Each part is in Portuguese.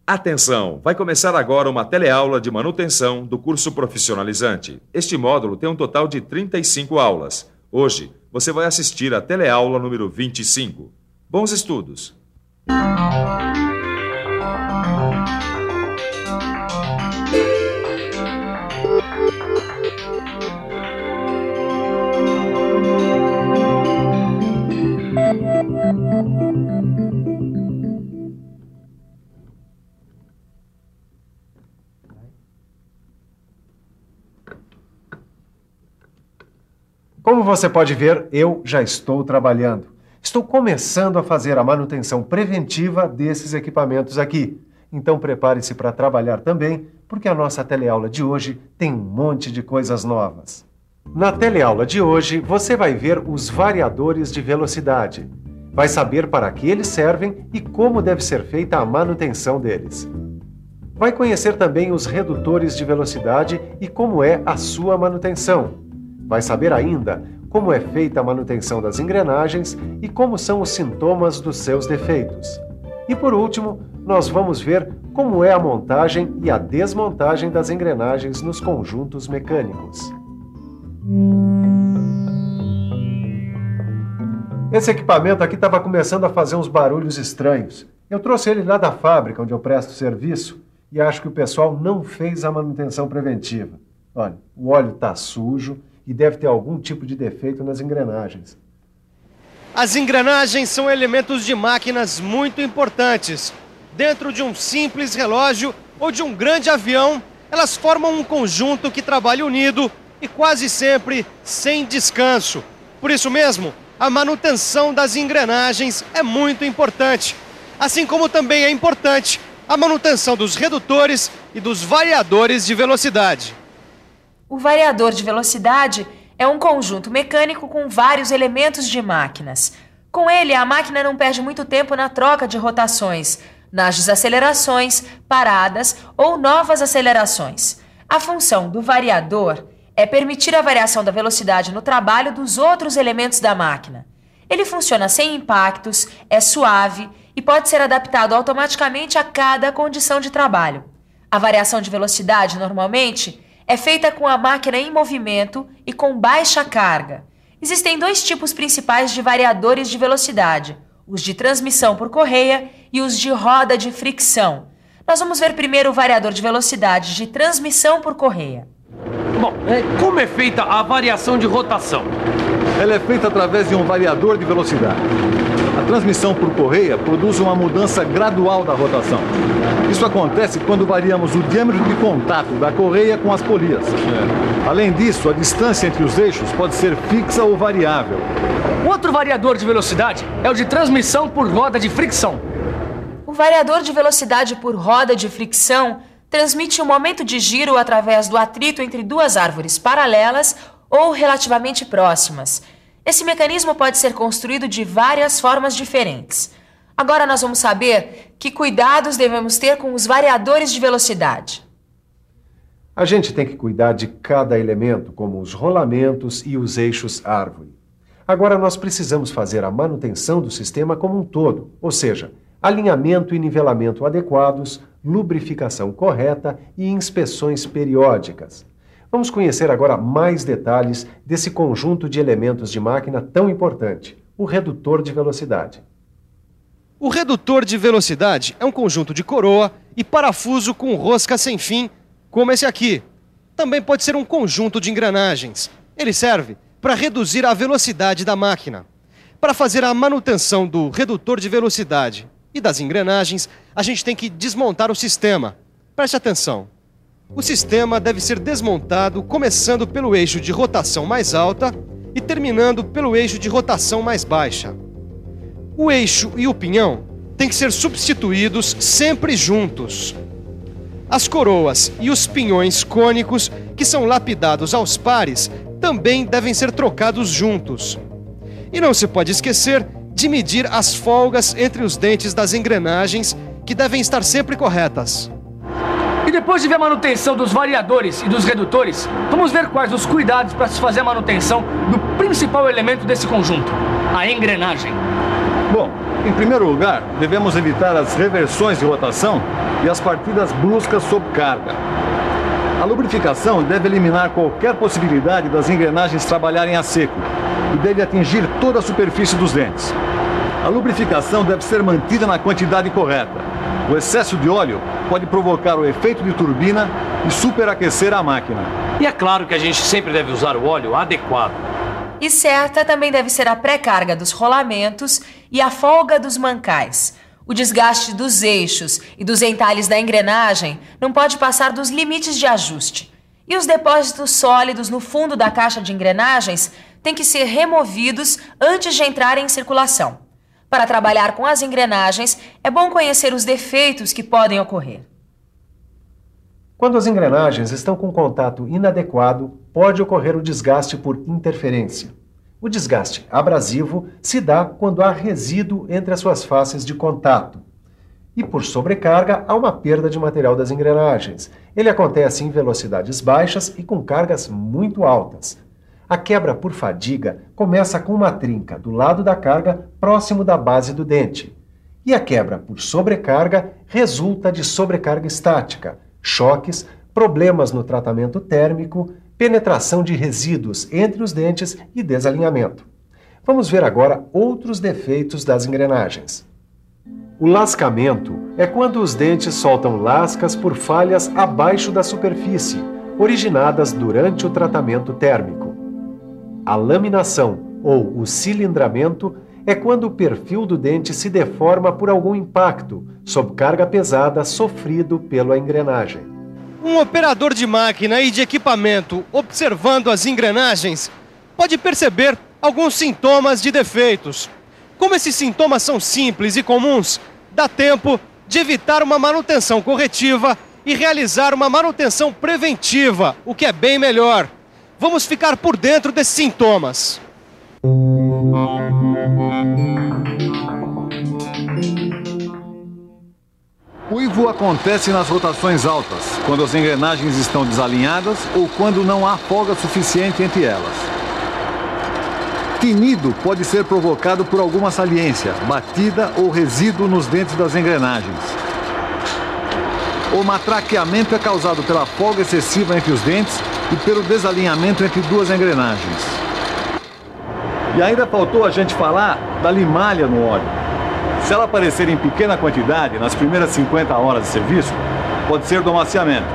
Atenção! Vai começar agora uma teleaula de manutenção do curso profissionalizante. Este módulo tem um total de 35 aulas. Hoje, você vai assistir a teleaula número 25. Bons estudos! Como você pode ver, eu já estou trabalhando. Estou começando a fazer a manutenção preventiva desses equipamentos aqui. Então prepare-se para trabalhar também, porque a nossa teleaula de hoje tem um monte de coisas novas. Na teleaula de hoje, você vai ver os variadores de velocidade. Vai saber para que eles servem e como deve ser feita a manutenção deles. Vai conhecer também os redutores de velocidade e como é a sua manutenção. Vai saber ainda como é feita a manutenção das engrenagens e como são os sintomas dos seus defeitos. E por último, nós vamos ver como é a montagem e a desmontagem das engrenagens nos conjuntos mecânicos. Esse equipamento aqui estava começando a fazer uns barulhos estranhos. Eu trouxe ele lá da fábrica onde eu presto serviço e acho que o pessoal não fez a manutenção preventiva. Olha, o óleo está sujo e deve ter algum tipo de defeito nas engrenagens. As engrenagens são elementos de máquinas muito importantes. Dentro de um simples relógio ou de um grande avião, elas formam um conjunto que trabalha unido e quase sempre sem descanso. Por isso mesmo, a manutenção das engrenagens é muito importante. Assim como também é importante a manutenção dos redutores e dos variadores de velocidade. O variador de velocidade é um conjunto mecânico com vários elementos de máquinas. Com ele, a máquina não perde muito tempo na troca de rotações, nas desacelerações, paradas ou novas acelerações. A função do variador é permitir a variação da velocidade no trabalho dos outros elementos da máquina. Ele funciona sem impactos, é suave e pode ser adaptado automaticamente a cada condição de trabalho. A variação de velocidade, normalmente, é feita com a máquina em movimento e com baixa carga. Existem dois tipos principais de variadores de velocidade, os de transmissão por correia e os de roda de fricção. Nós vamos ver primeiro o variador de velocidade de transmissão por correia. Bom, como é feita a variação de rotação? Ela é feita através de um variador de velocidade. A transmissão por correia produz uma mudança gradual da rotação. Isso acontece quando variamos o diâmetro de contato da correia com as polias. Além disso, a distância entre os eixos pode ser fixa ou variável. Outro variador de velocidade é o de transmissão por roda de fricção. O variador de velocidade por roda de fricção transmite o momento de giro através do atrito entre duas árvores paralelas ou relativamente próximas. Esse mecanismo pode ser construído de várias formas diferentes. Agora nós vamos saber que cuidados devemos ter com os variadores de velocidade. A gente tem que cuidar de cada elemento, como os rolamentos e os eixos árvore. Agora nós precisamos fazer a manutenção do sistema como um todo, ou seja, alinhamento e nivelamento adequados, lubrificação correta e inspeções periódicas. Vamos conhecer agora mais detalhes desse conjunto de elementos de máquina tão importante, o redutor de velocidade. O redutor de velocidade é um conjunto de coroa e parafuso com rosca sem fim, como esse aqui. Também pode ser um conjunto de engrenagens. Ele serve para reduzir a velocidade da máquina. Para fazer a manutenção do redutor de velocidade e das engrenagens, a gente tem que desmontar o sistema. Preste atenção. O sistema deve ser desmontado começando pelo eixo de rotação mais alta e terminando pelo eixo de rotação mais baixa. O eixo e o pinhão têm que ser substituídos sempre juntos. As coroas e os pinhões cônicos, que são lapidados aos pares, também devem ser trocados juntos. E não se pode esquecer de medir as folgas entre os dentes das engrenagens, que devem estar sempre corretas. E depois de ver a manutenção dos variadores e dos redutores, vamos ver quais os cuidados para se fazer a manutenção do principal elemento desse conjunto, a engrenagem. Bom, Em primeiro lugar, devemos evitar as reversões de rotação e as partidas bruscas sob carga. A lubrificação deve eliminar qualquer possibilidade das engrenagens trabalharem a seco e deve atingir toda a superfície dos dentes. A lubrificação deve ser mantida na quantidade correta. O excesso de óleo pode provocar o efeito de turbina e superaquecer a máquina. E é claro que a gente sempre deve usar o óleo adequado. E certa também deve ser a pré-carga dos rolamentos e a folga dos mancais. O desgaste dos eixos e dos entalhes da engrenagem não pode passar dos limites de ajuste. E os depósitos sólidos no fundo da caixa de engrenagens têm que ser removidos antes de entrarem em circulação. Para trabalhar com as engrenagens, é bom conhecer os defeitos que podem ocorrer. Quando as engrenagens estão com contato inadequado, pode ocorrer o desgaste por interferência. O desgaste abrasivo se dá quando há resíduo entre as suas faces de contato. E por sobrecarga, há uma perda de material das engrenagens. Ele acontece em velocidades baixas e com cargas muito altas. A quebra por fadiga começa com uma trinca do lado da carga próximo da base do dente. E a quebra por sobrecarga resulta de sobrecarga estática, choques, problemas no tratamento térmico, penetração de resíduos entre os dentes e desalinhamento. Vamos ver agora outros defeitos das engrenagens. O lascamento é quando os dentes soltam lascas por falhas abaixo da superfície, originadas durante o tratamento térmico. A laminação, ou o cilindramento, é quando o perfil do dente se deforma por algum impacto, sob carga pesada sofrido pela engrenagem. Um operador de máquina e de equipamento observando as engrenagens pode perceber alguns sintomas de defeitos. Como esses sintomas são simples e comuns, dá tempo de evitar uma manutenção corretiva e realizar uma manutenção preventiva, o que é bem melhor. Vamos ficar por dentro desses sintomas. Uivo acontece nas rotações altas, quando as engrenagens estão desalinhadas ou quando não há folga suficiente entre elas. Tinido pode ser provocado por alguma saliência, batida ou resíduo nos dentes das engrenagens. O matraqueamento é causado pela folga excessiva entre os dentes e pelo desalinhamento entre duas engrenagens. E ainda faltou a gente falar da limalha no óleo. Se ela aparecer em pequena quantidade nas primeiras 50 horas de serviço, pode ser do amaciamento.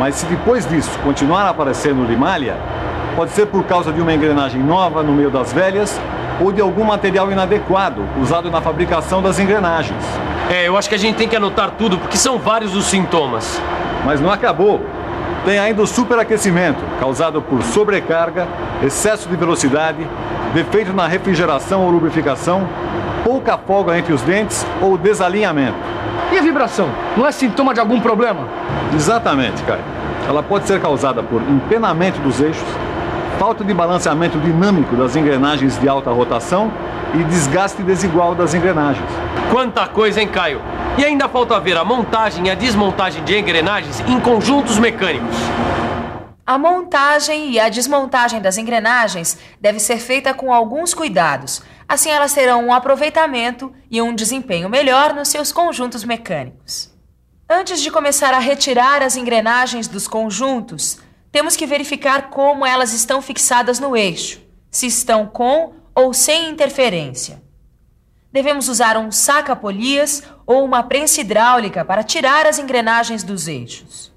Mas se depois disso continuar aparecendo limalha, pode ser por causa de uma engrenagem nova no meio das velhas ou de algum material inadequado usado na fabricação das engrenagens. Eu acho que a gente tem que anotar tudo, porque são vários os sintomas. Mas não acabou. Tem ainda o superaquecimento, causado por sobrecarga, excesso de velocidade, defeito na refrigeração ou lubrificação, pouca folga entre os dentes ou desalinhamento. E a vibração? Não é sintoma de algum problema? Exatamente, Caio. Ela pode ser causada por empenamento dos eixos, falta de balanceamento dinâmico das engrenagens de alta rotação e desgaste desigual das engrenagens. Quanta coisa, hein, Caio? E ainda falta ver a montagem e a desmontagem de engrenagens em conjuntos mecânicos. A montagem e a desmontagem das engrenagens deve ser feita com alguns cuidados. Assim elas terão um aproveitamento e um desempenho melhor nos seus conjuntos mecânicos. Antes de começar a retirar as engrenagens dos conjuntos, temos que verificar como elas estão fixadas no eixo, se estão com ou sem interferência. Devemos usar um saca-polias ou uma prensa hidráulica para tirar as engrenagens dos eixos.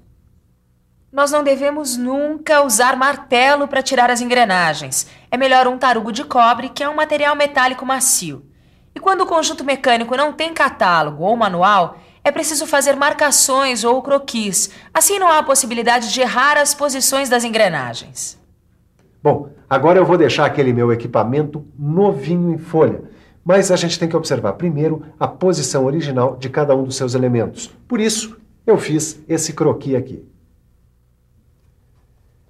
Nós não devemos nunca usar martelo para tirar as engrenagens. É melhor um tarugo de cobre, que é um material metálico macio. E quando o conjunto mecânico não tem catálogo ou manual, é preciso fazer marcações ou croquis. Assim não há possibilidade de errar as posições das engrenagens. Bom, agora eu vou deixar aquele meu equipamento novinho em folha. Mas a gente tem que observar primeiro a posição original de cada um dos seus elementos. Por isso, eu fiz esse croquis aqui.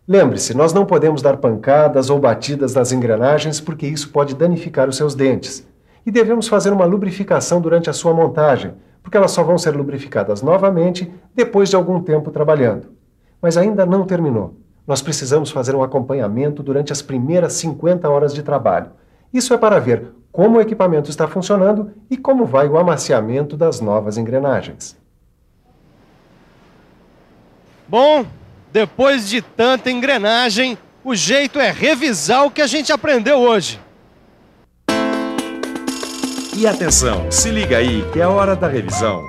Lembre-se, nós não podemos dar pancadas ou batidas nas engrenagens porque isso pode danificar os seus dentes. E devemos fazer uma lubrificação durante a sua montagem, porque elas só vão ser lubrificadas novamente depois de algum tempo trabalhando. Mas ainda não terminou. Nós precisamos fazer um acompanhamento durante as primeiras 50 horas de trabalho. Isso é para ver como o equipamento está funcionando e como vai o amaciamento das novas engrenagens. Bom, depois de tanta engrenagem, o jeito é revisar o que a gente aprendeu hoje. E atenção, se liga aí que é a hora da revisão.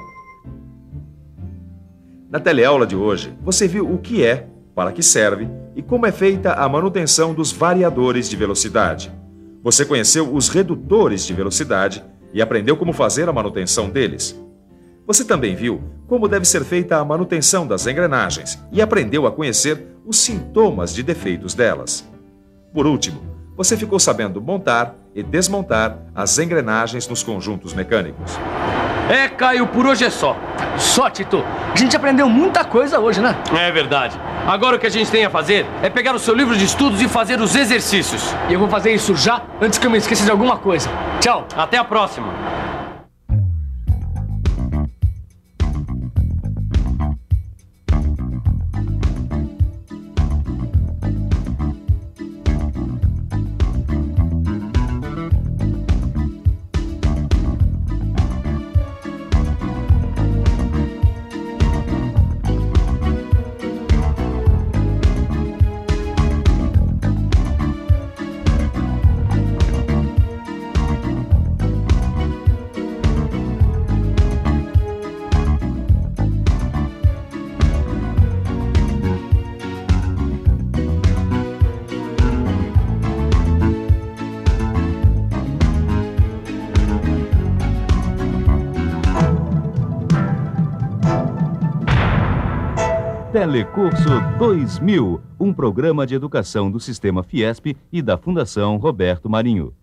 Na teleaula de hoje, você viu o que é, para que serve e como é feita a manutenção dos variadores de velocidade. Você conheceu os redutores de velocidade e aprendeu como fazer a manutenção deles. Você também viu como deve ser feita a manutenção das engrenagens e aprendeu a conhecer os sintomas de defeitos delas. Por último, você ficou sabendo montar e desmontar as engrenagens nos conjuntos mecânicos. É, Caio, por hoje é só. Só, Tito. A gente aprendeu muita coisa hoje, né? É verdade. Agora o que a gente tem a fazer é pegar o seu livro de estudos e fazer os exercícios. E eu vou fazer isso já, antes que eu me esqueça de alguma coisa. Tchau. Até a próxima. Telecurso 2000, um programa de educação do Sistema Fiesp e da Fundação Roberto Marinho.